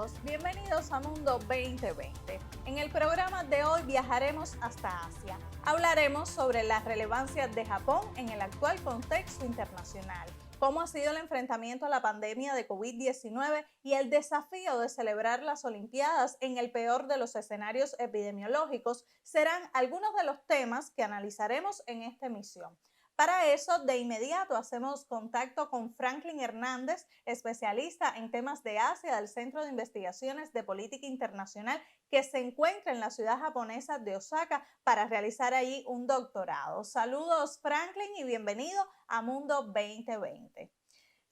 todos, bienvenidos a Mundo 2020. En el programa de hoy viajaremos hasta Asia. Hablaremos sobre la relevancia de Japón en el actual contexto internacional, cómo ha sido el enfrentamiento a la pandemia de COVID-19 y el desafío de celebrar las Olimpiadas en el peor de los escenarios epidemiológicos serán algunos de los temas que analizaremos en esta emisión. Para eso, de inmediato hacemos contacto con Franklin Hernández, especialista en temas de Asia del Centro de Investigaciones de Política Internacional, que se encuentra en la ciudad japonesa de Osaka para realizar allí un doctorado. Saludos, Franklin, y bienvenido a Mundo 2020.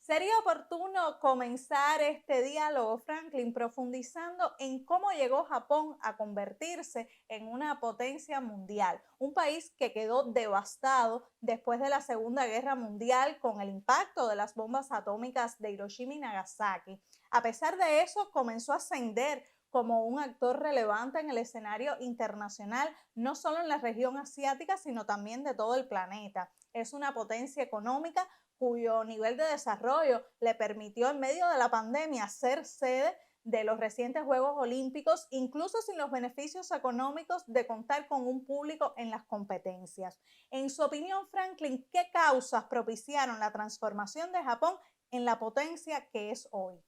Sería oportuno comenzar este diálogo, Franklin, profundizando en cómo llegó Japón a convertirse en una potencia mundial, un país que quedó devastado después de la Segunda Guerra Mundial con el impacto de las bombas atómicas de Hiroshima y Nagasaki. A pesar de eso, comenzó a ascender como un actor relevante en el escenario internacional, no solo en la región asiática, sino también de todo el planeta. Es una potencia económica cuyo nivel de desarrollo le permitió en medio de la pandemia ser sede de los recientes Juegos Olímpicos, incluso sin los beneficios económicos de contar con un público en las competencias. En su opinión, Franklin, ¿qué causas propiciaron la transformación de Japón en la potencia que es hoy?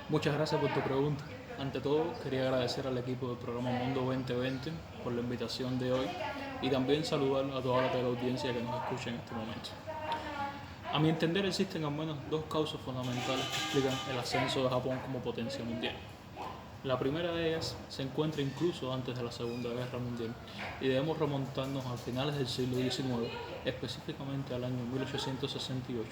Muchas gracias por tu pregunta. Ante todo, quería agradecer al equipo del programa Mundo 2020 por la invitación de hoy y también saludar a toda la teleaudiencia que nos escucha en este momento. A mi entender, existen al menos dos causas fundamentales que explican el ascenso de Japón como potencia mundial. La primera de ellas se encuentra incluso antes de la Segunda Guerra Mundial y debemos remontarnos a finales del siglo XIX, específicamente al año 1868,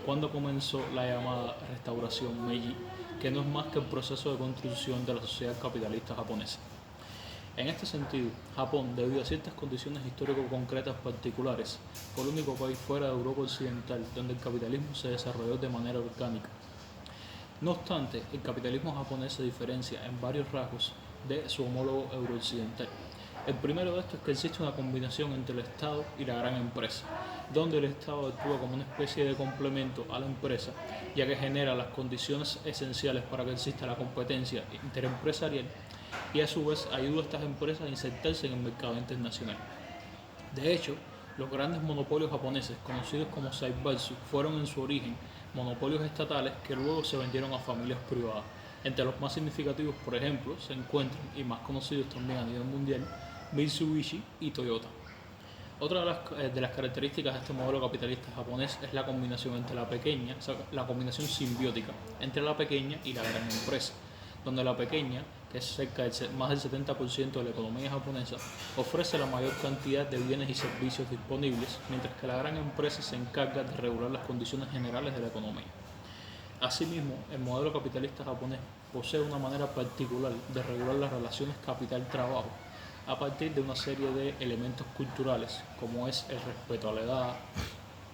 cuando comenzó la llamada Restauración Meiji, que no es más que el proceso de construcción de la sociedad capitalista japonesa. En este sentido, Japón, debido a ciertas condiciones histórico-concretas particulares, fue el único país fuera de Europa Occidental donde el capitalismo se desarrolló de manera orgánica. No obstante, el capitalismo japonés se diferencia en varios rasgos de su homólogo eurooccidental. El primero de estos es que existe una combinación entre el Estado y la gran empresa, donde el Estado actúa como una especie de complemento a la empresa, ya que genera las condiciones esenciales para que exista la competencia interempresarial y a su vez ayuda a estas empresas a insertarse en el mercado internacional. De hecho, los grandes monopolios japoneses, conocidos como Zaibatsu, fueron en su origen monopolios estatales que luego se vendieron a familias privadas. Entre los más significativos, por ejemplo, se encuentran, y más conocidos también a nivel mundial, Mitsubishi y Toyota. Otra de las características de este modelo capitalista japonés es la combinación entre la pequeña, o sea, la combinación simbiótica entre la pequeña y la gran empresa, donde la pequeña, que es cerca del más del 70% de la economía japonesa, ofrece la mayor cantidad de bienes y servicios disponibles, mientras que la gran empresa se encarga de regular las condiciones generales de la economía. Asimismo, el modelo capitalista japonés posee una manera particular de regular las relaciones capital-trabajo a partir de una serie de elementos culturales, como es el respeto a la edad,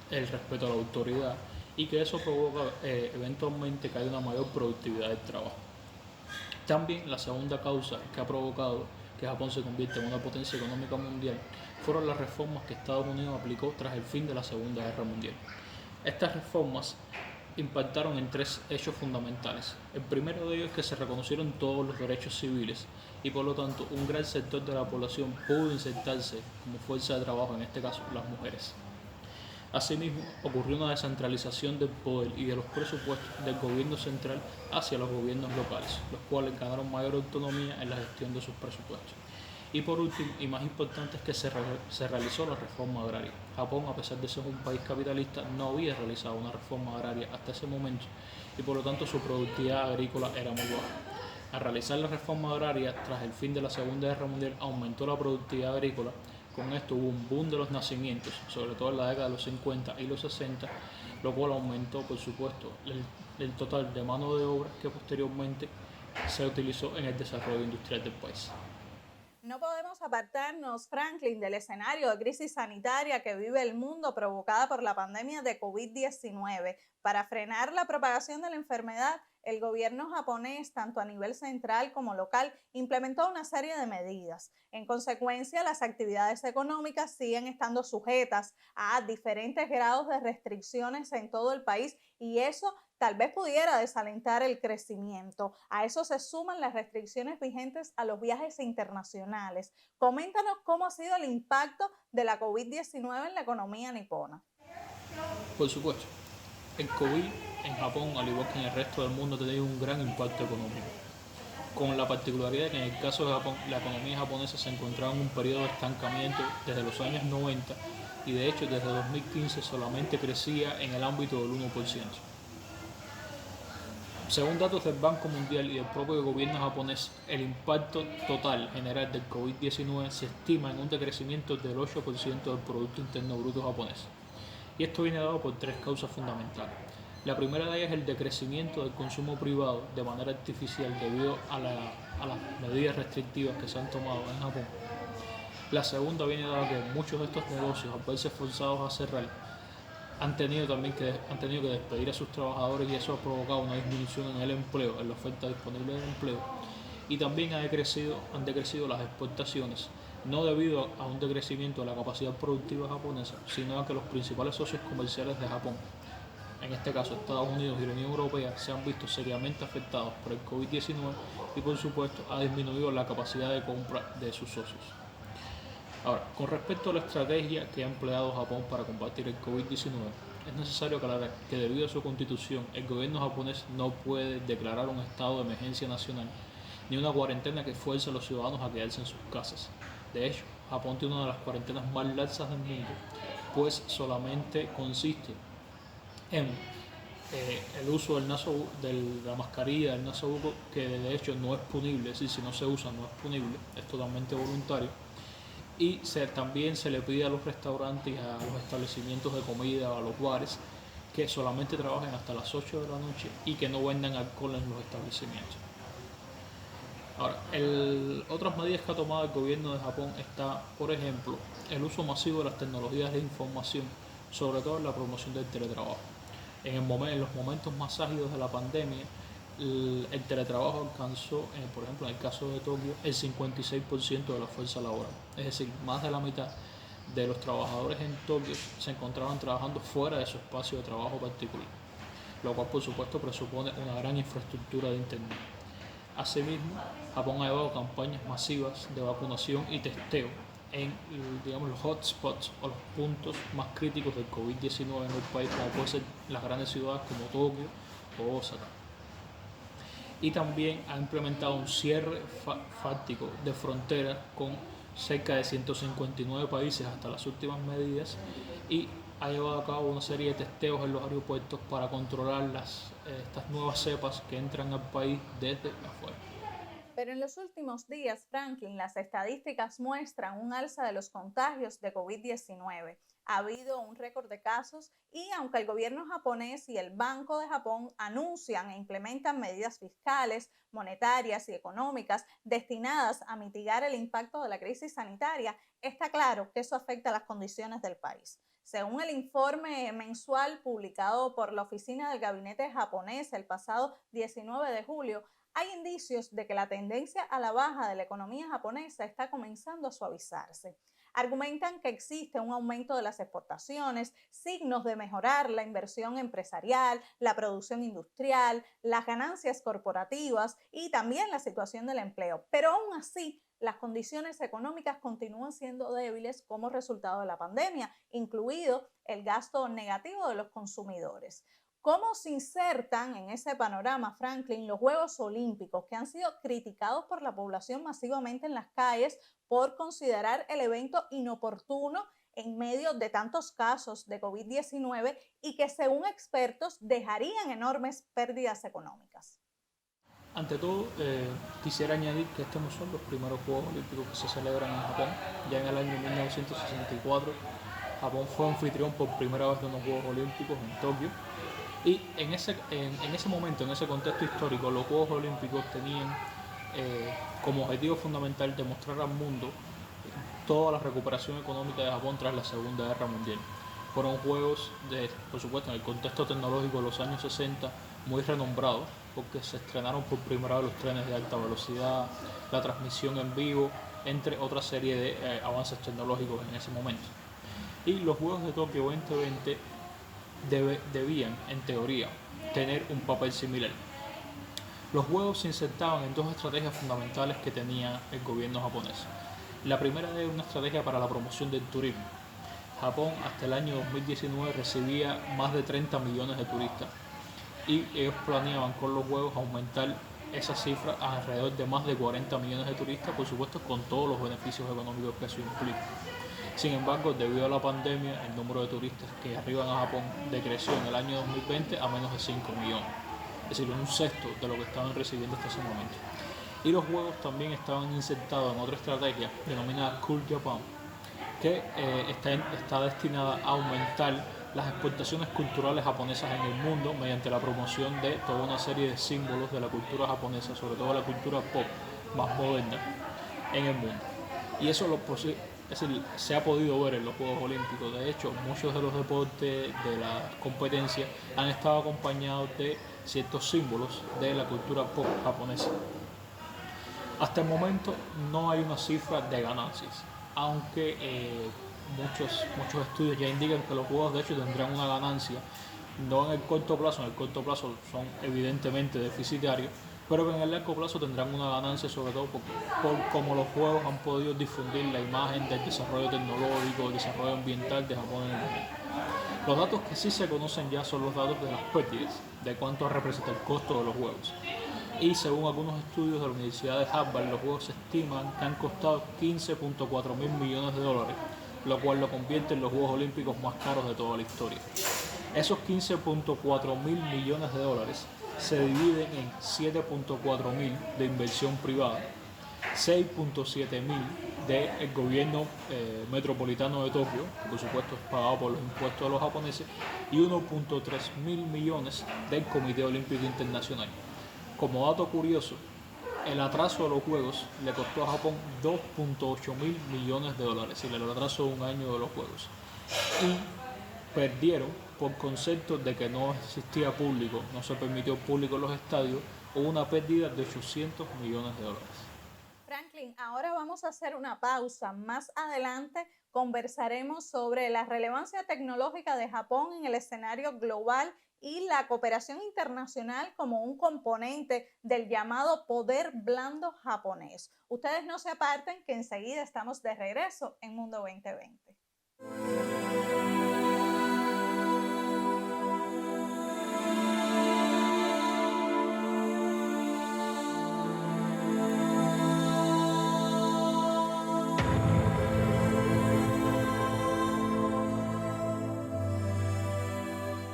el respeto a la autoridad, y que eso provoca eventualmente que haya una mayor productividad del trabajo. También la segunda causa que ha provocado que Japón se convierta en una potencia económica mundial fueron las reformas que Estados Unidos aplicó tras el fin de la Segunda Guerra Mundial. Estas reformas impactaron en tres hechos fundamentales. El primero de ellos es que se reconocieron todos los derechos civiles y por lo tanto un gran sector de la población pudo insertarse como fuerza de trabajo, en este caso las mujeres. Asimismo, ocurrió una descentralización del poder y de los presupuestos del gobierno central hacia los gobiernos locales, los cuales ganaron mayor autonomía en la gestión de sus presupuestos. Y por último, y más importante, es que se realizó la reforma agraria. Japón, a pesar de ser un país capitalista, no había realizado una reforma agraria hasta ese momento y por lo tanto su productividad agrícola era muy baja. Al realizar la reforma agraria, tras el fin de la Segunda Guerra Mundial, aumentó la productividad agrícola. Con esto hubo un boom de los nacimientos, sobre todo en la década de los 50 y los 60, lo cual aumentó, por supuesto, el total de mano de obra que posteriormente se utilizó en el desarrollo industrial del país. No podemos apartarnos, Franklin, del escenario de crisis sanitaria que vive el mundo provocada por la pandemia de COVID-19. Para frenar la propagación de la enfermedad, el gobierno japonés, tanto a nivel central como local, implementó una serie de medidas. En consecuencia, las actividades económicas siguen estando sujetas a diferentes grados de restricciones en todo el país y eso tal vez pudiera desalentar el crecimiento. A eso se suman las restricciones vigentes a los viajes internacionales. Coméntanos cómo ha sido el impacto de la COVID-19 en la economía nipona. Por supuesto, el COVID en Japón, al igual que en el resto del mundo, ha tenido un gran impacto económico, con la particularidad de que en el caso de Japón, la economía japonesa se encontraba en un periodo de estancamiento desde los años 90 y de hecho desde 2015 solamente crecía en el ámbito del 1%. Según datos del Banco Mundial y del propio gobierno japonés, el impacto total general del COVID-19 se estima en un decrecimiento del 8% del Producto Interno Bruto japonés. Y esto viene dado por tres causas fundamentales. La primera de ellas es el decrecimiento del consumo privado de manera artificial debido a las medidas restrictivas que se han tomado en Japón. La segunda viene dado que muchos de estos negocios, al verse forzados a cerrar, han tenido que despedir a sus trabajadores y eso ha provocado una disminución en el empleo, en la oferta disponible de empleo. Y también han decrecido las exportaciones, no debido a un decrecimiento de la capacidad productiva japonesa, sino a que los principales socios comerciales de Japón, en este caso Estados Unidos y la Unión Europea, se han visto seriamente afectados por el COVID-19 y por supuesto ha disminuido la capacidad de compra de sus socios. Ahora, con respecto a la estrategia que ha empleado Japón para combatir el COVID-19, es necesario aclarar que debido a su constitución, el gobierno japonés no puede declarar un estado de emergencia nacional ni una cuarentena que fuerce a los ciudadanos a quedarse en sus casas. De hecho, Japón tiene una de las cuarentenas más largas del mundo, pues solamente consiste en el uso de la mascarilla, del nasobuco, que de hecho no es punible, es decir, si no se usa no es punible, es totalmente voluntario. Y también se le pide a los restaurantes y a los establecimientos de comida, a los bares, que solamente trabajen hasta las 8 de la noche y que no vendan alcohol en los establecimientos. Ahora, otras medidas que ha tomado el gobierno de Japón está, por ejemplo, el uso masivo de las tecnologías de información, sobre todo en la promoción del teletrabajo. En los momentos más ágidos de la pandemia, el teletrabajo alcanzó, por ejemplo, en el caso de Tokio, el 56% de la fuerza laboral. Es decir, más de la mitad de los trabajadores en Tokio se encontraban trabajando fuera de su espacio de trabajo particular, lo cual por supuesto presupone una gran infraestructura de Internet. Asimismo, Japón ha llevado campañas masivas de vacunación y testeo en los hotspots o los puntos más críticos del COVID-19 en el país, como pueden ser las grandes ciudades como Tokio o Osaka. Y también ha implementado un cierre fáctico de fronteras con cerca de 159 países hasta las últimas medidas y ha llevado a cabo una serie de testeos en los aeropuertos para controlar estas nuevas cepas que entran al país desde afuera. Pero en los últimos días, Franklin, las estadísticas muestran un alza de los contagios de COVID-19. Ha habido un récord de casos y aunque el gobierno japonés y el Banco de Japón anuncian e implementan medidas fiscales, monetarias y económicas destinadas a mitigar el impacto de la crisis sanitaria, está claro que eso afecta a las condiciones del país. Según el informe mensual publicado por la Oficina del Gabinete japonés el pasado 19 de julio, hay indicios de que la tendencia a la baja de la economía japonesa está comenzando a suavizarse. Argumentan que existe un aumento de las exportaciones, signos de mejorar la inversión empresarial, la producción industrial, las ganancias corporativas y también la situación del empleo. Pero aún así, las condiciones económicas continúan siendo débiles como resultado de la pandemia, incluido el gasto negativo de los consumidores. ¿Cómo se insertan en ese panorama, Franklin, los Juegos Olímpicos, que han sido criticados por la población masivamente en las calles por considerar el evento inoportuno en medio de tantos casos de COVID-19 y que, según expertos, dejarían enormes pérdidas económicas? Ante todo, quisiera añadir que estos no son los primeros Juegos Olímpicos que se celebran en Japón. Ya en el año 1964, Japón fue anfitrión por primera vez de unos Juegos Olímpicos en Tokio. Y en ese momento, en ese contexto histórico, los Juegos Olímpicos tenían como objetivo fundamental demostrar al mundo toda la recuperación económica de Japón tras la Segunda Guerra Mundial. Fueron juegos, por supuesto, en el contexto tecnológico de los años 60, muy renombrados, porque se estrenaron por primera vez los trenes de alta velocidad, la transmisión en vivo, entre otra serie de avances tecnológicos en ese momento. Y los Juegos de Tokio 2020 debían, en teoría, tener un papel similar. Los Juegos se insertaban en dos estrategias fundamentales que tenía el gobierno japonés. La primera era una estrategia para la promoción del turismo. Japón hasta el año 2019 recibía más de 30 millones de turistas y ellos planeaban con los Juegos aumentar esa cifra a alrededor de más de 40 millones de turistas, por supuesto con todos los beneficios económicos que eso implica. Sin embargo, debido a la pandemia, el número de turistas que arriban a Japón decreció en el año 2020 a menos de 5 millones, es decir, un sexto de lo que estaban recibiendo hasta ese momento. Y los Juegos también estaban insertados en otra estrategia denominada Cool Japan, que está destinada a aumentar las exportaciones culturales japonesas en el mundo mediante la promoción de toda una serie de símbolos de la cultura japonesa, sobre todo la cultura pop más moderna en el mundo. Y eso se ha podido ver en los Juegos Olímpicos. De hecho, muchos de los deportes de la competencia han estado acompañados de ciertos símbolos de la cultura pop japonesa. Hasta el momento no hay una cifra de ganancias, aunque muchos estudios ya indican que los Juegos de hecho tendrán una ganancia, no en el corto plazo son evidentemente deficitarios, pero que en el largo plazo tendrán una ganancia, sobre todo por cómo los Juegos han podido difundir la imagen del desarrollo tecnológico, el desarrollo ambiental de Japón en el mundo. Los datos que sí se conocen ya son los datos de las pérdidas, de cuánto representa el costo de los Juegos. Y según algunos estudios de la Universidad de Harvard, los Juegos se estiman que han costado 15.4 mil millones de dólares, lo cual lo convierte en los Juegos Olímpicos más caros de toda la historia. Esos 15.4 mil millones de dólares se dividen en 7.4 mil de inversión privada, 6.7 mil del gobierno metropolitano de Tokio, que por supuesto es pagado por los impuestos de los japoneses, y 1.3 mil millones del Comité Olímpico Internacional. Como dato curioso, el atraso de los Juegos le costó a Japón 2.8 mil millones de dólares, es decir, el atraso de un año de los Juegos. Y perdieron por concepto de que no existía público, no se permitió público en los estadios, hubo una pérdida de 800 millones de dólares. Franklin, ahora vamos a hacer una pausa. Más adelante conversaremos sobre la relevancia tecnológica de Japón en el escenario global y la cooperación internacional como un componente del llamado poder blando japonés. Ustedes no se aparten, que enseguida estamos de regreso en Mundo 2020.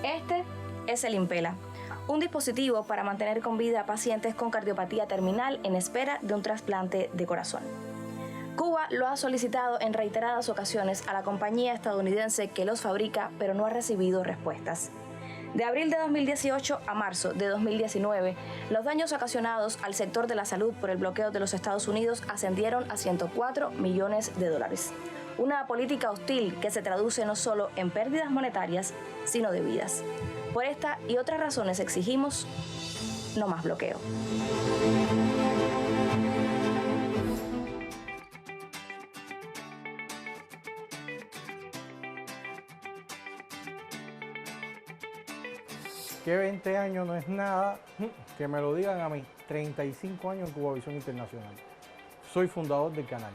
Este es el Impela, un dispositivo para mantener con vida a pacientes con cardiopatía terminal en espera de un trasplante de corazón. Cuba lo ha solicitado en reiteradas ocasiones a la compañía estadounidense que los fabrica, pero no ha recibido respuestas. De abril de 2018 a marzo de 2019, los daños ocasionados al sector de la salud por el bloqueo de los Estados Unidos ascendieron a 104 millones de dólares. Una política hostil que se traduce no solo en pérdidas monetarias, sino de vidas. Por esta y otras razones exigimos no más bloqueo. Que 20 años no es nada, que me lo digan a mí, 35 años en Cubavisión Internacional. Soy fundador del canal.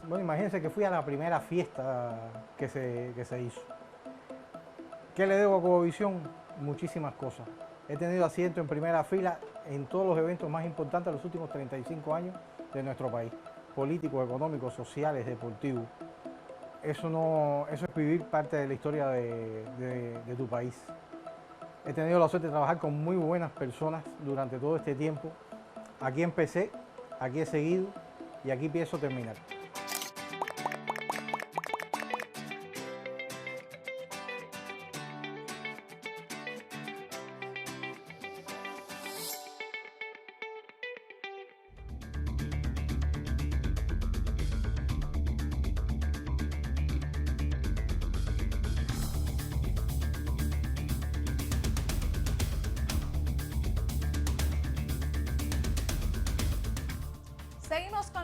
Bueno, imagínense que fui a la primera fiesta que se hizo. ¿Qué le debo a Cubavisión? Muchísimas cosas. He tenido asiento en primera fila en todos los eventos más importantes de los últimos 35 años de nuestro país. Políticos, económicos, sociales, deportivos. Eso es vivir parte de la historia de tu país. He tenido la suerte de trabajar con muy buenas personas durante todo este tiempo. Aquí empecé, aquí he seguido y aquí pienso terminar.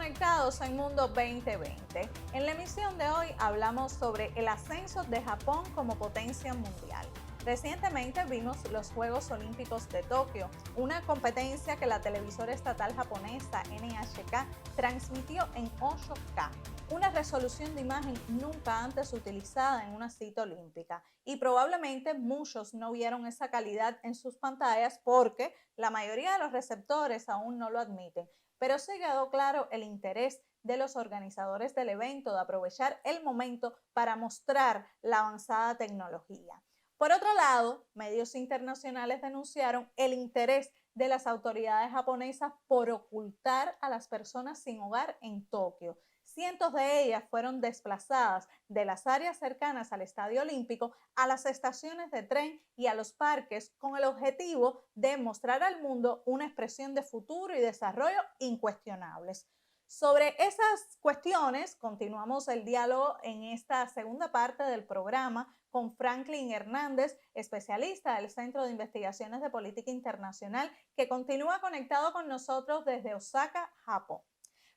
conectados en Mundo 2020. En la emisión de hoy hablamos sobre el ascenso de Japón como potencia mundial. Recientemente vimos los Juegos Olímpicos de Tokio, una competencia que la televisora estatal japonesa NHK transmitió en 8K, una resolución de imagen nunca antes utilizada en una cita olímpica. Y probablemente muchos no vieron esa calidad en sus pantallas porque la mayoría de los receptores aún no lo admiten. Pero sí quedó claro el interés de los organizadores del evento de aprovechar el momento para mostrar la avanzada tecnología. Por otro lado, medios internacionales denunciaron el interés de las autoridades japonesas por ocultar a las personas sin hogar en Tokio. Cientos de ellas fueron desplazadas de las áreas cercanas al Estadio Olímpico a las estaciones de tren y a los parques con el objetivo de mostrar al mundo una expresión de futuro y desarrollo incuestionables. Sobre esas cuestiones, continuamos el diálogo en esta segunda parte del programa con Franklin Hernández, especialista del Centro de Investigaciones de Política Internacional, que continúa conectado con nosotros desde Osaka, Japón.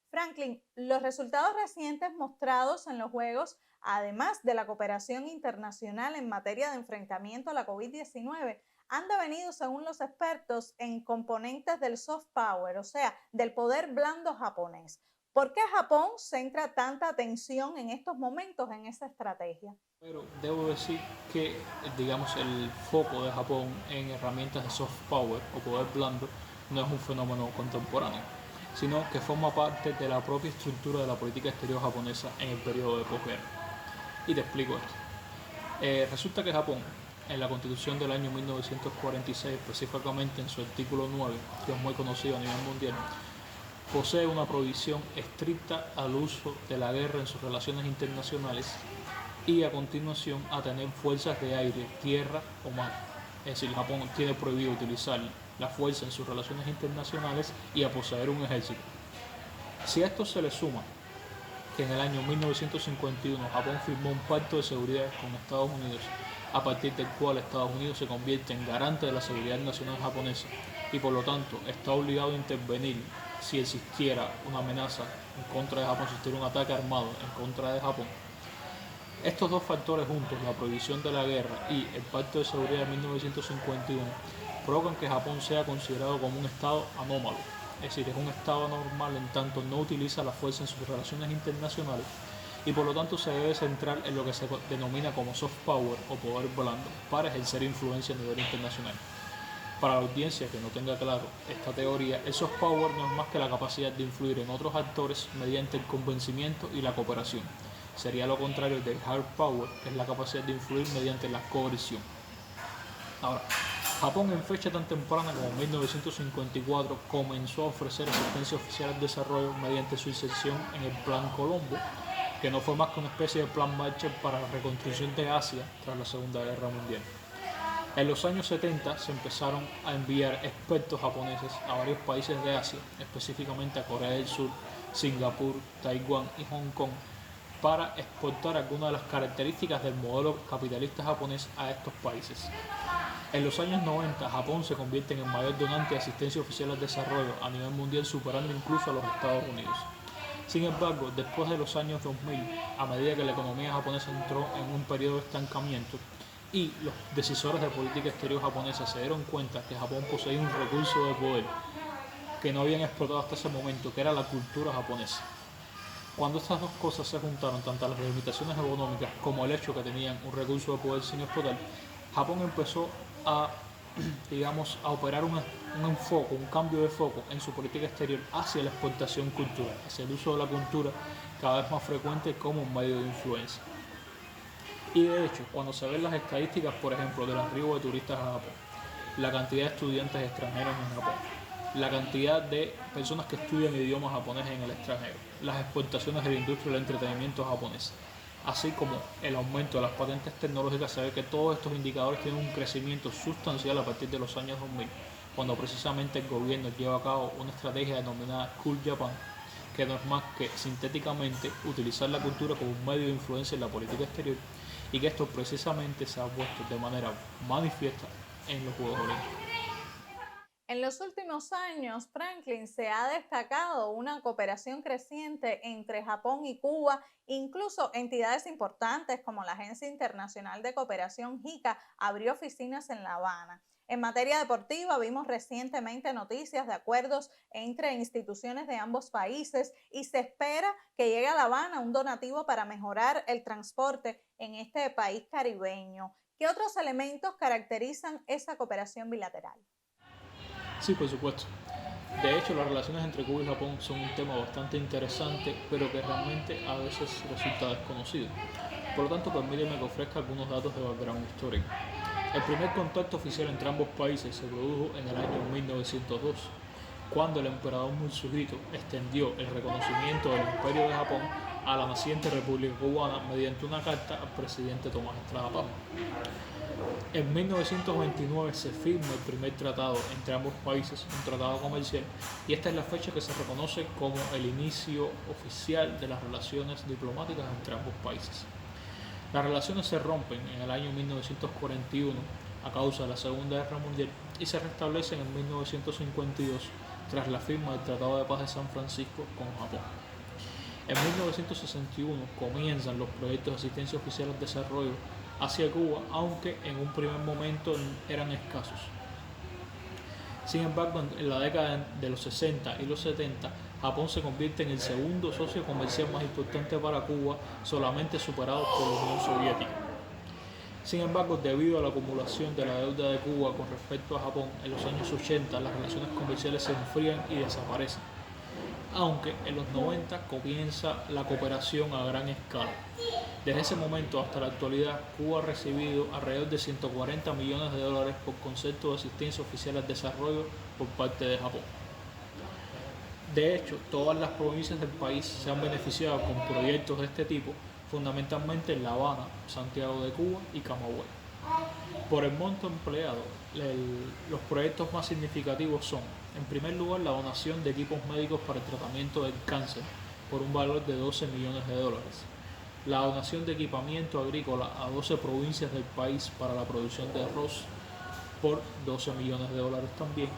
Franklin, los resultados recientes mostrados en los Juegos, además de la cooperación internacional en materia de enfrentamiento a la COVID-19, han devenido, según los expertos, en componentes del soft power, o sea, del poder blando japonés. ¿Por qué Japón centra tanta atención en estos momentos en esa estrategia? Pero debo decir que, digamos, el foco de Japón en herramientas de soft power o poder blando no es un fenómeno contemporáneo, sino que forma parte de la propia estructura de la política exterior japonesa en el periodo de posguerra. Y te explico esto. Resulta que Japón, en la Constitución del año 1946, específicamente en su artículo 9, que es muy conocido a nivel mundial, posee una prohibición estricta al uso de la guerra en sus relaciones internacionales y a continuación a tener fuerzas de aire, tierra o mar. Es decir, Japón tiene prohibido utilizar la fuerza en sus relaciones internacionales y a poseer un ejército. Si a esto se le suma que en el año 1951 Japón firmó un pacto de seguridad con Estados Unidos, a partir del cual Estados Unidos se convierte en garante de la seguridad nacional japonesa y por lo tanto está obligado a intervenir si existiera una amenaza en contra de Japón, si existiera un ataque armado en contra de Japón. Estos dos factores juntos, la prohibición de la guerra y el Pacto de Seguridad de 1951, provocan que Japón sea considerado como un estado anómalo. Es decir, es un estado anormal en tanto no utiliza la fuerza en sus relaciones internacionales y por lo tanto se debe centrar en lo que se denomina como soft power o poder blando para ejercer influencia a nivel internacional. Para la audiencia que no tenga claro esta teoría, el soft power no es más que la capacidad de influir en otros actores mediante el convencimiento y la cooperación. Sería lo contrario del hard power, que es la capacidad de influir mediante la coerción. Ahora, Japón en fecha tan temprana como 1954 comenzó a ofrecer asistencia oficial al desarrollo mediante su inserción en el Plan Colombo, que no fue más que una especie de plan Marshall para la reconstrucción de Asia tras la Segunda Guerra Mundial. En los años 70 se empezaron a enviar expertos japoneses a varios países de Asia, específicamente a Corea del Sur, Singapur, Taiwán y Hong Kong, para exportar algunas de las características del modelo capitalista japonés a estos países. En los años 90, Japón se convierte en el mayor donante de asistencia oficial al desarrollo a nivel mundial, superando incluso a los Estados Unidos. Sin embargo, después de los años 2000, a medida que la economía japonesa entró en un periodo de estancamiento y los decisores de política exterior japonesa se dieron cuenta que Japón poseía un recurso de poder que no habían explotado hasta ese momento, que era la cultura japonesa. Cuando estas dos cosas se juntaron, tanto las limitaciones económicas como el hecho que tenían un recurso de poder sin explotar, Japón empezó a operar un enfoque, un cambio de foco en su política exterior hacia la exportación cultural, hacia el uso de la cultura cada vez más frecuente como un medio de influencia. Y de hecho, cuando se ven las estadísticas, por ejemplo, del arribo de turistas a Japón, la cantidad de estudiantes extranjeros en Japón, la cantidad de personas que estudian idiomas japoneses en el extranjero, las exportaciones de la industria del entretenimiento japonés, así como el aumento de las patentes tecnológicas, se ve que todos estos indicadores tienen un crecimiento sustancial a partir de los años 2000, cuando precisamente el gobierno lleva a cabo una estrategia denominada Cool Japan, que no es más que sintéticamente utilizar la cultura como un medio de influencia en la política exterior, y que esto precisamente se ha puesto de manera manifiesta en los Juegos Olímpicos. En los últimos años, Franklin, se ha destacado una cooperación creciente entre Japón y Cuba. Incluso entidades importantes como la Agencia Internacional de Cooperación JICA abrió oficinas en La Habana. En materia deportiva, vimos recientemente noticias de acuerdos entre instituciones de ambos países y se espera que llegue a La Habana un donativo para mejorar el transporte en este país caribeño. ¿Qué otros elementos caracterizan esa cooperación bilateral? Sí, por supuesto. De hecho, las relaciones entre Cuba y Japón son un tema bastante interesante, pero que realmente a veces resulta desconocido. Por lo tanto, permíteme que ofrezca algunos datos de background histórico. El primer contacto oficial entre ambos países se produjo en el año 1902, cuando el emperador Mutsuhito extendió el reconocimiento del Imperio de Japón a la naciente República Cubana mediante una carta al presidente Tomás Estrada Pama. En 1929 se firma el primer tratado entre ambos países, un tratado comercial, y esta es la fecha que se reconoce como el inicio oficial de las relaciones diplomáticas entre ambos países. Las relaciones se rompen en el año 1941 a causa de la Segunda Guerra Mundial y se restablecen en 1952 tras la firma del Tratado de Paz de San Francisco con Japón. En 1961 comienzan los proyectos de asistencia oficial al desarrollo hacia Cuba, aunque en un primer momento eran escasos. Sin embargo, en la década de los 60 y los 70, Japón se convierte en el segundo socio comercial más importante para Cuba, solamente superado por la Unión Soviética. Sin embargo, debido a la acumulación de la deuda de Cuba con respecto a Japón, en los años 80 las relaciones comerciales se enfrían y desaparecen, aunque en los 90 comienza la cooperación a gran escala. Desde ese momento hasta la actualidad, Cuba ha recibido alrededor de 140 millones de dólares por concepto de asistencia oficial al desarrollo por parte de Japón. De hecho, todas las provincias del país se han beneficiado con proyectos de este tipo, fundamentalmente en La Habana, Santiago de Cuba y Camagüey. Por el monto empleado, los proyectos más significativos son, en primer lugar, la donación de equipos médicos para el tratamiento del cáncer por un valor de 12 millones de dólares, la donación de equipamiento agrícola a 12 provincias del país para la producción de arroz por 12 millones de dólares también,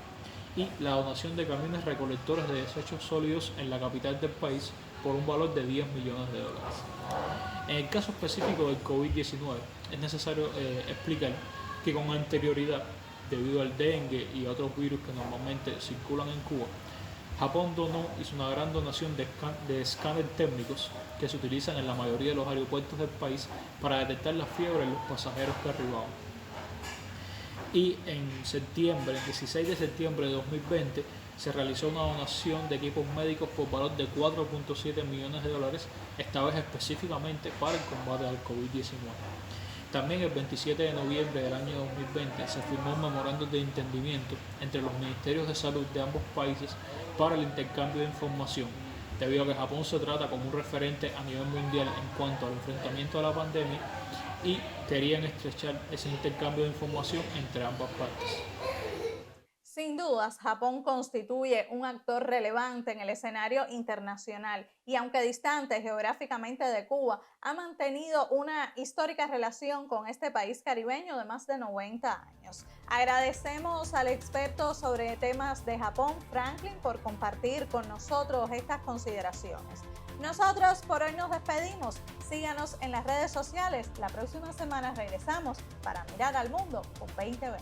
y la donación de camiones recolectores de desechos sólidos en la capital del país por un valor de 10 millones de dólares. En el caso específico del COVID-19, es necesario explicar que con anterioridad, debido al dengue y a otros virus que normalmente circulan en Cuba, Japón hizo una gran donación de escáneres térmicos que se utilizan en la mayoría de los aeropuertos del país para detectar la fiebre en los pasajeros que arribaban. Y en septiembre, el 16 de septiembre de 2020, se realizó una donación de equipos médicos por valor de 4.7 millones de dólares, esta vez específicamente para el combate al COVID-19. También el 27 de noviembre del año 2020 se firmó un memorándum de entendimiento entre los ministerios de salud de ambos países para el intercambio de información, debido a que Japón se trata como un referente a nivel mundial en cuanto al enfrentamiento a la pandemia y querían estrechar ese intercambio de información entre ambas partes. Sin dudas, Japón constituye un actor relevante en el escenario internacional y aunque distante geográficamente de Cuba, ha mantenido una histórica relación con este país caribeño de más de 90 años. Agradecemos al experto sobre temas de Japón, Franklin, por compartir con nosotros estas consideraciones. Nosotros por hoy nos despedimos. Síganos en las redes sociales. La próxima semana regresamos para mirar al mundo con 2020.